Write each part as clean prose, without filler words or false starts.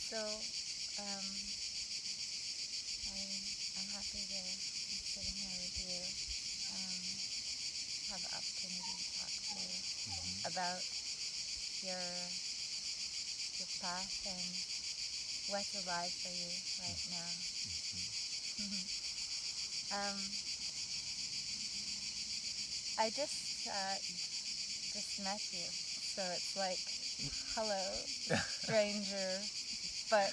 So, I'm happy to be sitting here with you, have the opportunity to talk to you about your your path and what's alive for you right now. um, I just met you, so it's like, hello, stranger, but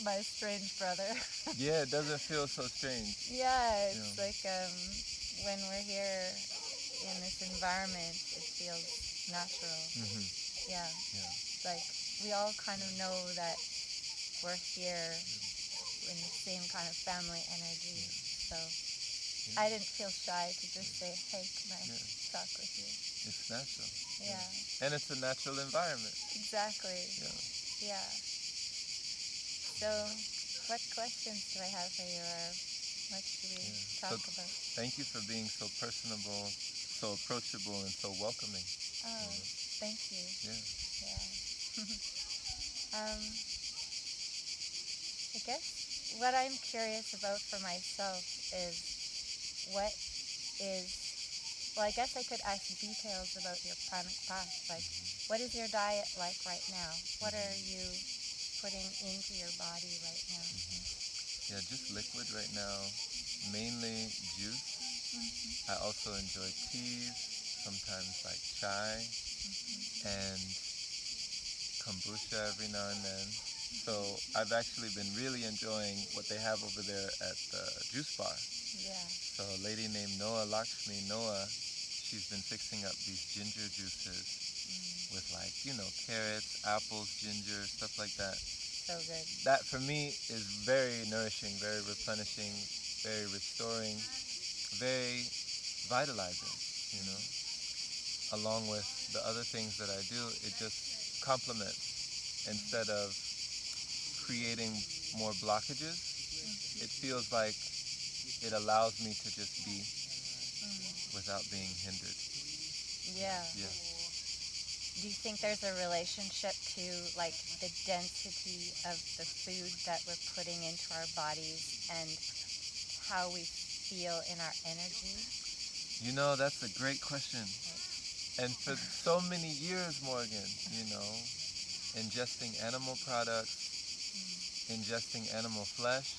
my strange brother. Yeah, it doesn't feel so strange. Yeah, Yeah. it's like when we're here in this environment, it feels natural. Yeah, Yeah. like we all kind of know that we're here in the same kind of family energy. So I didn't feel shy to just say, hey, can I Yeah. talk with you? It's natural. Yeah, And it's a natural environment. exactly. Yeah. Yeah. So what questions do I have for you, or what should we Yeah. So talk about? thank you for being so personable, so approachable, and so welcoming. Oh, thank you. Yeah. Yeah. I guess what I'm curious about for myself is what is, well, I guess I could ask details about your pranic past. Like, what is your diet like right now? What are you putting into your body right now? Yeah, just liquid right now. Mainly juice. I also enjoy teas, sometimes like chai, and kombucha every now and then. So I've actually been really enjoying what they have over there at the juice bar. Yeah. So a lady named Noah Lakshmi, Noah, she's been fixing up these ginger juices with like, carrots, apples, ginger, stuff like that. So good. That for me is very nourishing, very replenishing, very restoring, very vitalizing, you know. Along with the other things that I do, it just complements instead of creating more blockages. It feels like it allows me to just be without being hindered. Yeah. Yeah. Do you think there's a relationship to like the density of the food that we're putting into our bodies and how we feel in our energy? That's a great question. And for so many years, Morgan, ingesting animal products, ingesting animal flesh,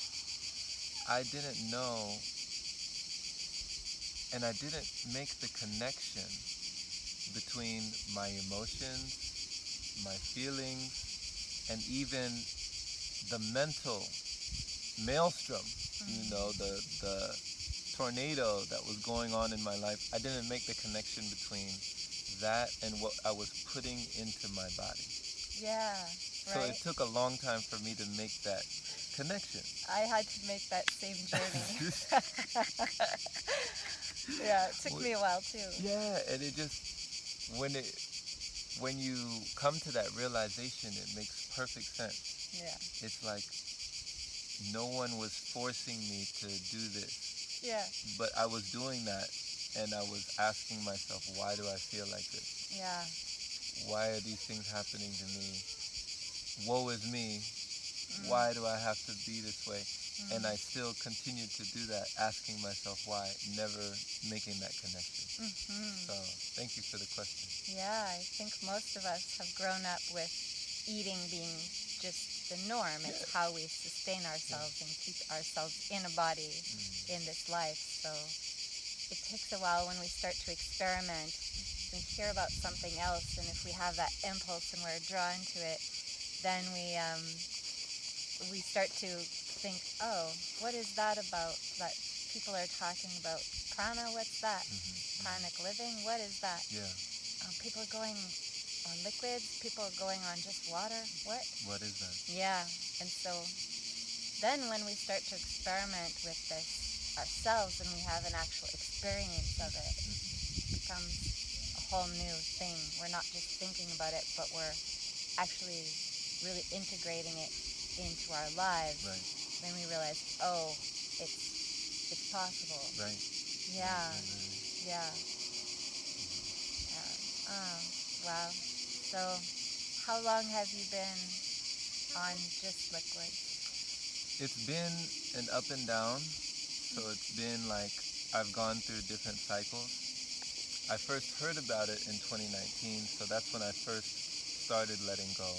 I didn't know and I didn't make the connection between my emotions, my feelings, and even the mental maelstrom, the tornado that was going on in my life. I didn't make the connection between that and what I was putting into my body. Yeah, So right. it took a long time for me to make that connection. I had to make that same journey. Yeah, it took me a while too. Yeah, and it just when you come to that realization, it makes perfect sense. Yeah. It's like no one was forcing me to do this, Yeah. but I was doing that, and I was asking myself, why do I feel like this? Yeah. Why are these things happening to me? Woe is me. Why do I have to be this way? And I still continue to do that, asking myself why, never making that connection. So thank you for the question. Yeah, I think most of us have grown up with eating being just the norm. It's how we sustain ourselves and keep ourselves in a body in this life. So it takes a while when we start to experiment. We hear about something else, and if we have that impulse and we're drawn to it, then we start to think, oh, what is that about that people are talking about? Prana, what's that? Pranic living, what is that? Yeah. People are going on liquids, people are going on just water, what? What is that? Yeah, and so then when we start to experiment with this ourselves and we have an actual experience of it, it becomes a whole new thing. We're not just thinking about it, but we're actually really integrating it into our lives. Right. Then we realize, oh, it's possible. Right. Yeah. Right. Yeah. Yeah. Oh, wow. So how long have you been on just liquid? It's been an up and down. So it's been like I've gone through different cycles. I first heard about it in 2019, so that's when I first started letting go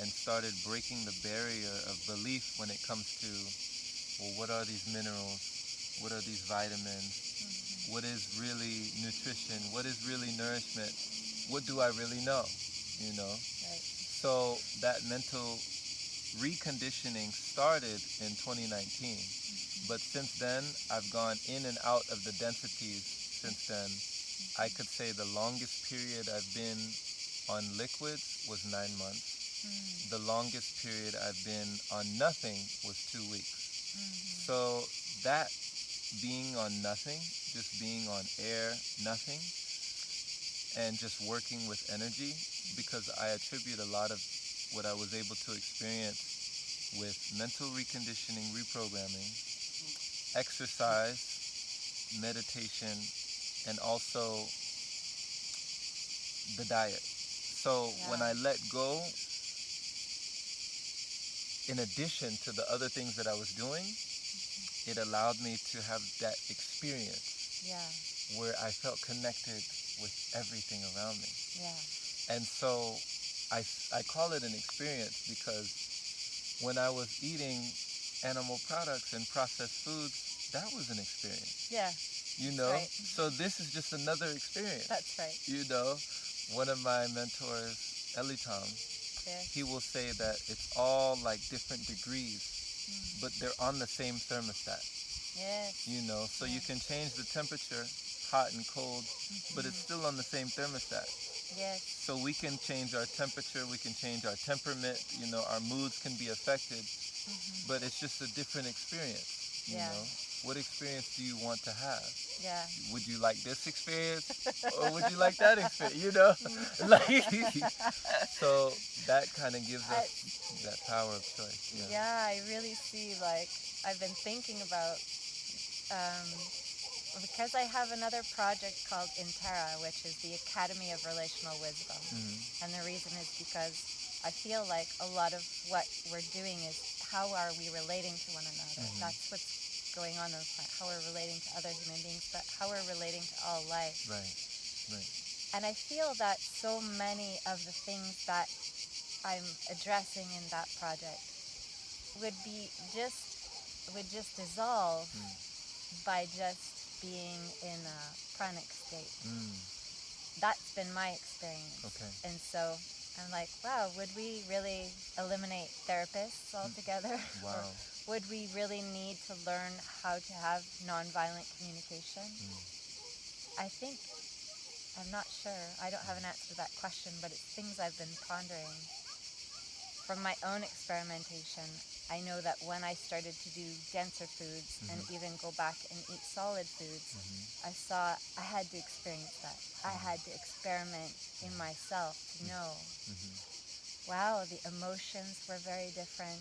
and started breaking the barrier of belief when it comes to, well, what are these minerals? What are these vitamins? What is really nutrition? What is really nourishment? What do I really know? You know? Right. So that mental reconditioning started in 2019. But since then, I've gone in and out of the densities since then. I could say the longest period I've been on liquids was 9 months. The longest period I've been on nothing was 2 weeks. So that being on nothing, just being on air, nothing, and just working with energy, because I attribute a lot of what I was able to experience with mental reconditioning, reprogramming, exercise, meditation, and also the diet. So when I let go, in addition to the other things that I was doing, it allowed me to have that experience where I felt connected with everything around me. And so I call it an experience because when I was eating animal products and processed foods, that was an experience. You know? Right. So this is just another experience. That's right. You know? One of my mentors, Elitam, he will say that it's all like different degrees, but they're on the same thermostat. You know? So you can change the temperature, hot and cold, but it's still on the same thermostat. So we can change our temperature, we can change our temperament, you know, our moods can be affected, but it's just a different experience, you know? What experience do you want to have? Would you like this experience, or would you like that experience, you know? Like, so that kind of gives us that power of choice. I really see, like, I've been thinking about, because I have another project called Intera, which is the Academy of Relational Wisdom. And the reason is because I feel like a lot of what we're doing is how are we relating to one another. That's what's going on the planet, how we're relating to other human beings, but how we're relating to all life. And I feel that so many of the things that I'm addressing in that project would just dissolve by just being in a pranic state. That's been my experience. And so I'm like, wow, would we really eliminate therapists altogether? Wow. Or would we really need to learn how to have nonviolent communication? I think, I'm not sure. I don't have an answer to that question, but it's things I've been pondering. From my own experimentation, I know that when I started to do denser foods and even go back and eat solid foods, I saw I had to experience that. I had to experiment in myself to know, wow, the emotions were very different.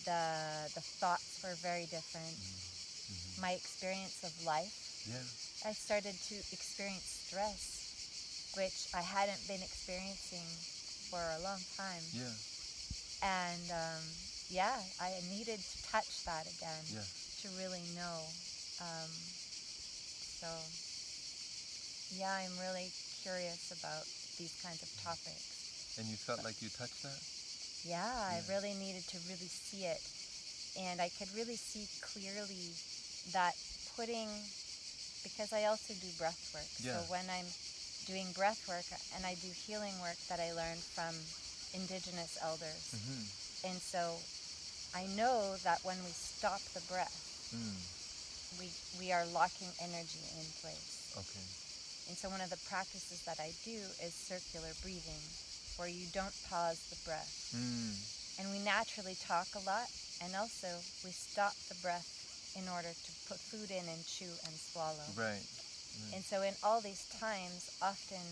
The thoughts were very different. My experience of life, I started to experience stress, which I hadn't been experiencing for a long time. And I needed to touch that again to really know. I'm really curious about these kinds of topics. And you felt like you touched that? I really needed to really see it. And I could really see clearly that because I also do breath work. So when I'm doing breath work and I do healing work that I learned from indigenous elders. And so I know that when we stop the breath, we are locking energy in place. And so one of the practices that I do is circular breathing, where you don't pause the breath. And we naturally talk a lot, and also we stop the breath in order to put food in and chew and swallow. And so in all these times, often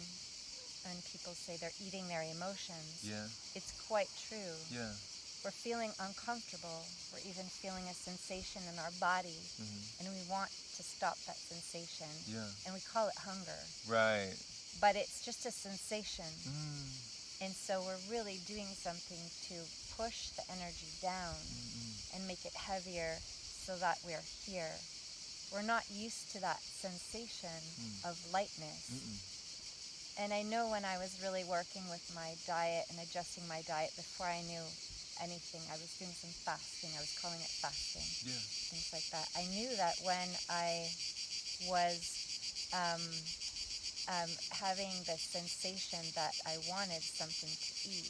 when people say they're eating their emotions, it's quite true. We're feeling uncomfortable. We're even feeling a sensation in our body, and we want to stop that sensation. And we call it hunger. But it's just a sensation. And so we're really doing something to push the energy down and make it heavier so that we're here. We're not used to that sensation of lightness. And I know when I was really working with my diet and adjusting my diet before I knew anything, I was doing some fasting. I was calling it fasting. Yeah. Things like that. I knew that when I was having the sensation that I wanted something to eat,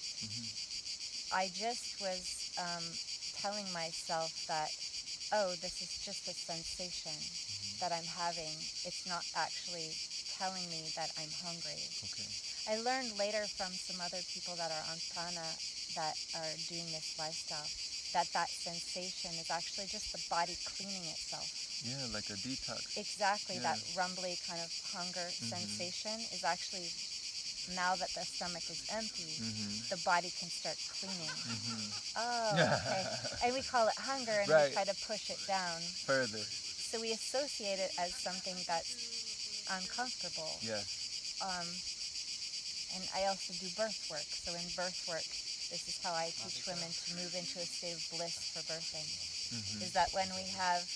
I just was telling myself that, oh, this is just a sensation that I'm having. It's not actually telling me that I'm hungry. Okay. I learned later from some other people that are on prana that are doing this lifestyle that sensation is actually just the body cleaning itself. Yeah, like a detox. Exactly, Yeah. that rumbly kind of hunger sensation is actually, now that the stomach is empty, the body can start cleaning. Oh, okay. And we call it hunger, and we try to push it down further. So we associate it as something that's uncomfortable. Yes. And I also do birth work. So in birth work, this is how I teach women to move into a state of bliss for birthing. Is that when we have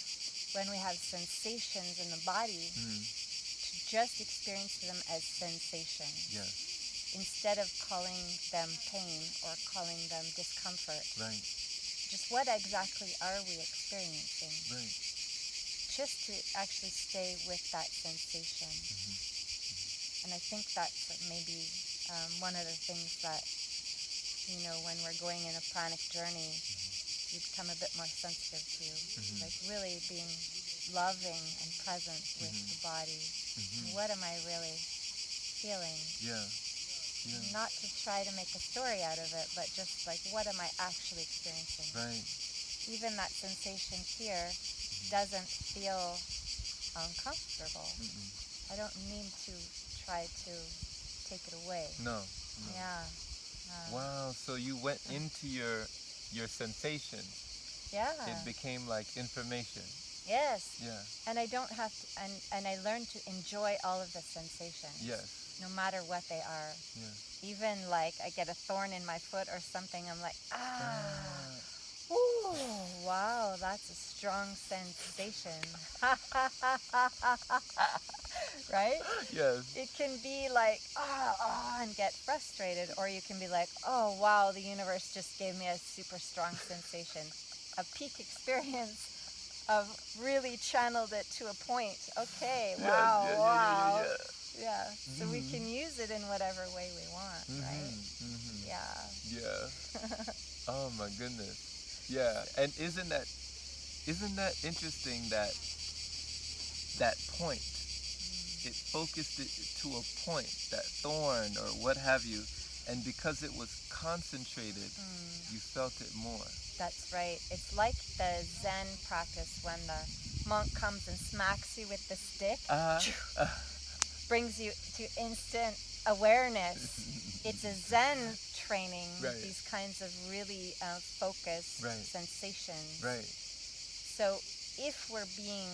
sensations in the body, to just experience them as sensations. Yes. Instead of calling them pain or calling them discomfort. Right. Just what exactly are we experiencing? Right. Just to actually stay with that sensation. And I think that's maybe one of the things that, when we're going in a pranic journey, you become a bit more sensitive to. Like really being loving and present with the body. What am I really feeling? Yeah. Not to try to make a story out of it, but just like, what am I actually experiencing? Right. Even that sensation here doesn't feel uncomfortable. I don't need to try to take it away. No. Yeah. Wow. So you went into your sensation. Yeah. It became like information. Yes. Yeah. And I don't have to, and I learned to enjoy all of the sensations. Yes. No matter what they are. Yeah. Even like I get a thorn in my foot or something, I'm like, ooh, wow, that's a strong sensation. Right? Yes. It can be like, and get frustrated, or you can be like, oh, wow, the universe just gave me a super strong sensation. A peak experience of really channeled it to a point. Okay, wow. Yeah. So we can use it in whatever way we want, right? Yeah. Yeah. Oh my goodness. Yeah. And isn't that interesting that point? It focused it to a point, that thorn or what have you, and because it was concentrated, you felt it more. That's right. It's like the Zen practice when the monk comes and smacks you with the stick, brings you to instant awareness. It's a Zen training, these kinds of really focused sensations. Right. So if we're being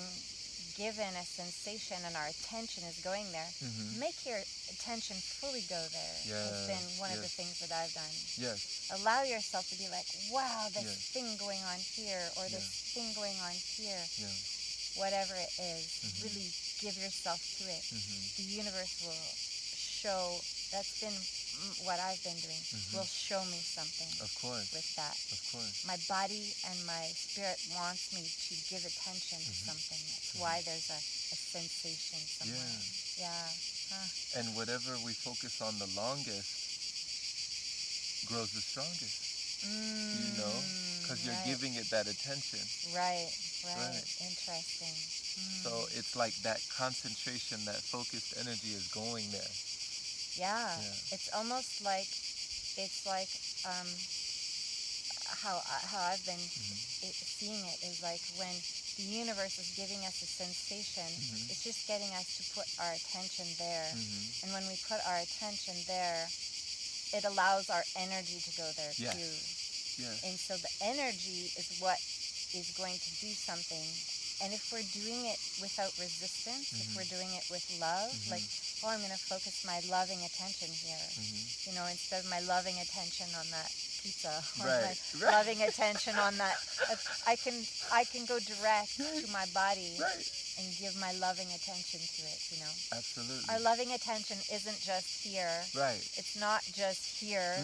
given a sensation and our attention is going there, make your attention fully go there. It's been one of the things that I've done. Yes. Allow yourself to be like, wow, this thing going on here, or this thing going on here. Whatever it is, really give yourself to it. The universe will show, that's been what I've been doing, will show me something. Of course. With that. Of course. My body and my spirit wants me to give attention to something. That's why there's a sensation somewhere. Yeah. And whatever we focus on the longest grows the strongest. Because you're giving it that attention. Right. Interesting. So it's like that concentration, that focused energy is going there. Yeah. It's almost like, how I've been seeing it is like when the universe is giving us a sensation, it's just getting us to put our attention there. And when we put our attention there, it allows our energy to go there too. And so the energy is what is going to do something And if we're doing it without resistance, if we're doing it with love, like, oh, I'm going to focus my loving attention here. You know, instead of my loving attention on that pizza, or my loving attention on that, I can go direct to my body and give my loving attention to it, you know. Absolutely. Our loving attention isn't just here. Right. It's not just here.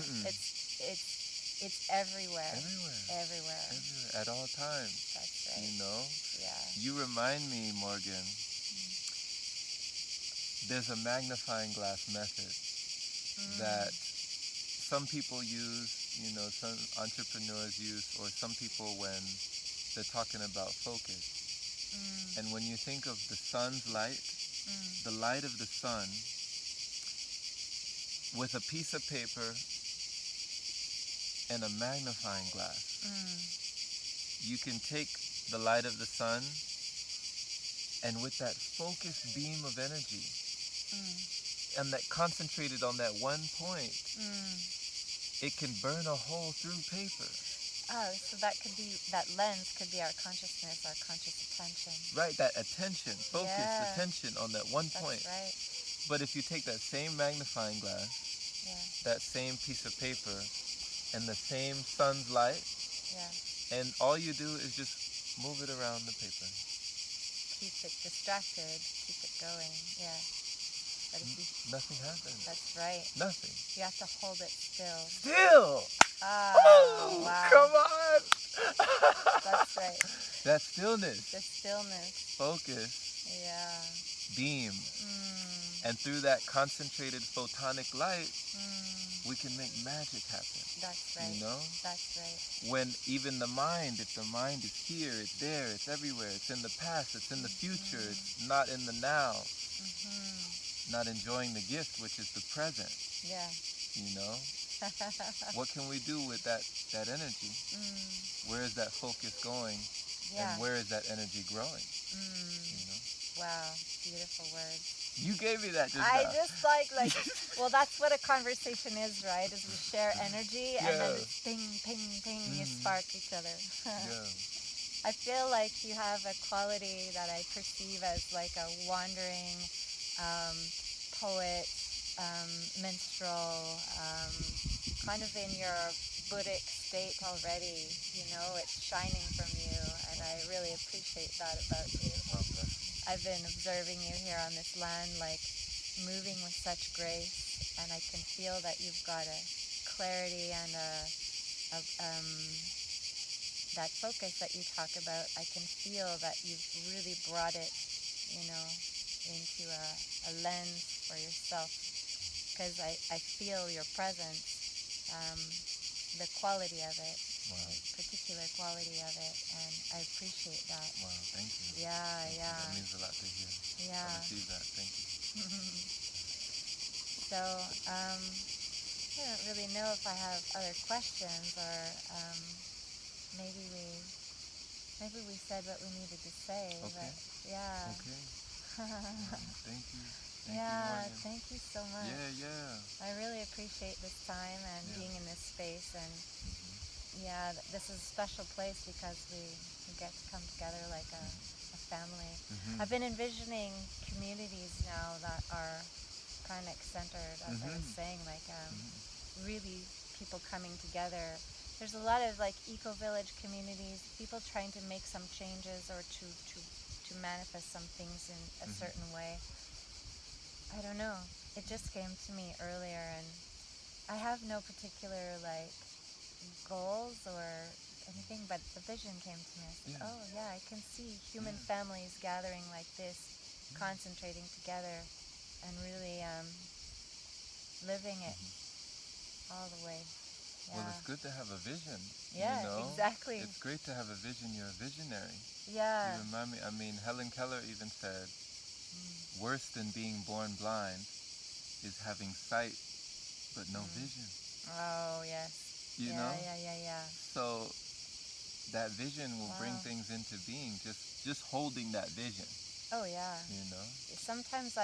It's everywhere. Everywhere. At all times. That's right. You know? Yeah. You remind me, Morgaine, there's a magnifying glass method that some people use, you know, some entrepreneurs use, or some people when they're talking about focus. And when you think of the sun's light, the light of the sun, with a piece of paper and a magnifying glass, you can take the light of the sun, and with that focused beam of energy, and that concentrated on that one point, it can burn a hole through paper. Oh, so that lens could be our consciousness, our conscious attention. Right, that attention, focused attention on that one point. That's right. But if you take that same magnifying glass, that same piece of paper, and the same sun's light, and all you do is just move it around the paper. Keep it distracted, keep it going, But if you, nothing happens. That's right. Nothing. You have to hold it still. Still! Oh, wow. Come on! That's right. That stillness. The stillness. Focus. Yeah. Beam. And through that concentrated photonic light, we can make magic happen. That's right. You know? That's right. When even the mind, if the mind is here, it's there, it's everywhere, it's in the past, it's in the future, it's not in the now. Not enjoying the gift, which is the present. Yeah. You know? What can we do with that energy? Where is that focus going? And where is that energy growing? You know? Wow, beautiful words. You gave me that just I now. just like, well, that's what a conversation is, right? Is we share energy and then it's ping, ping, ping, you spark each other. I feel like you have a quality that I perceive as like a wandering poet, minstrel, kind of in your Buddhic state already, you know, it's shining from you, and I really appreciate that about you. I've been observing you here on this land, like moving with such grace, and I can feel that you've got a clarity and that focus that you talk about. I can feel that you've really brought it, you know, into a lens for yourself, because I feel your presence, the quality of it, the particular quality of it, and I appreciate that. Wow, thank you. Yeah, thank yeah. You. That means a lot to hear. Yeah. I receive that. Thank you. So, I don't really know if I have other questions, or maybe we said what we needed to say. Okay. But yeah. Okay. Thank you. Thank you so much. Yeah. I really appreciate this time and being in this space, and this is a special place because we get to come together like a family. I've been envisioning communities now that are kind of centered, as I was saying, like really people coming together. There's a lot of like eco-village communities, people trying to make some changes or to manifest some things in a certain way. I don't know. It just came to me earlier, and I have no particular like goals or anything, but the vision came to me. I said, oh yeah, I can see human families gathering like this, concentrating together, and really living it all the way. Yeah. Well, it's good to have a vision. Yeah, you know? Exactly. It's great to have a vision. You're a visionary. Yeah. You remind me, I mean, Helen Keller even said, worse than being born blind is having sight but no vision. Oh, yes. You know? Yeah. So that vision will bring things into being, just holding that vision. Oh yeah. You know? Sometimes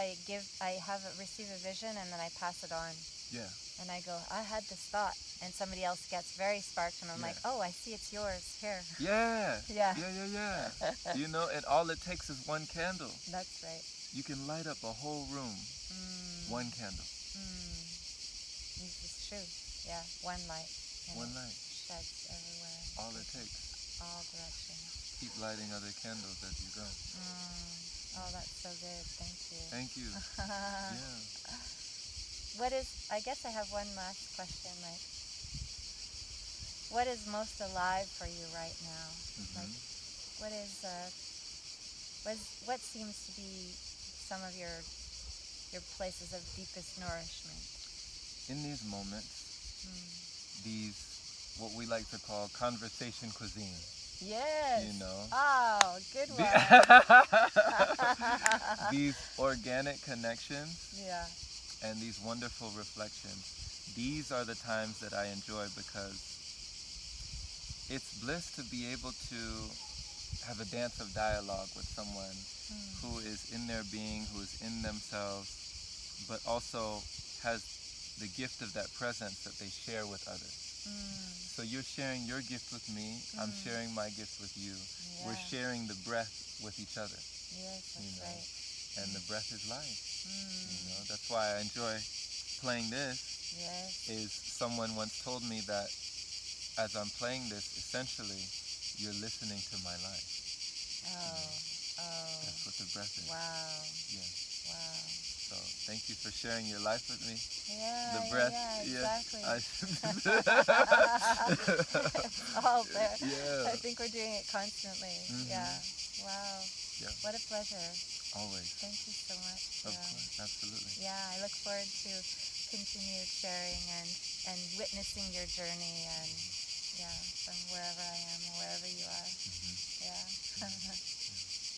receive a vision and then I pass it on. Yeah. And I go, I had this thought, and somebody else gets very sparked, and I'm like, oh, I see it's yours. Here. Yeah. Yeah. Yeah. You know, and all it takes is one candle. That's right. You can light up a whole room. One candle. It's true. Yeah, one light. One light. Sheds everywhere. All it takes. All directions. Keep lighting other candles as you go. Oh, that's so good. Thank you. Thank you. Yeah. I guess I have one last question, like, what is most alive for you right now? Like, what seems to be some of your places of deepest nourishment? In these moments, these, what we like to call conversation cuisine. Yes. You know? Oh, good one. These organic connections. Yeah. And these wonderful reflections. These are the times that I enjoy because it's bliss to be able to have a dance of dialogue with someone who is in their being, who is in themselves, but also has the gift of that presence that they share with others. So you're sharing your gift with me, I'm sharing my gift with you. Yeah. We're sharing the breath with each other. Yes, that's right. And the breath is life. You know, that's why I enjoy playing this. Yes. Is someone once told me that as I'm playing this, essentially, you're listening to my life. That's what the breath is. Wow. Yeah. Wow. So thank you for sharing your life with me. Yeah. The breath. Yeah, exactly. It's all there. Yeah. I think we're doing it constantly. Yeah. Wow. Yeah. What a pleasure. Always. Thank you so much. Of course, absolutely. Yeah, I look forward to continued sharing and witnessing your journey and from wherever I am or wherever you are. Yeah.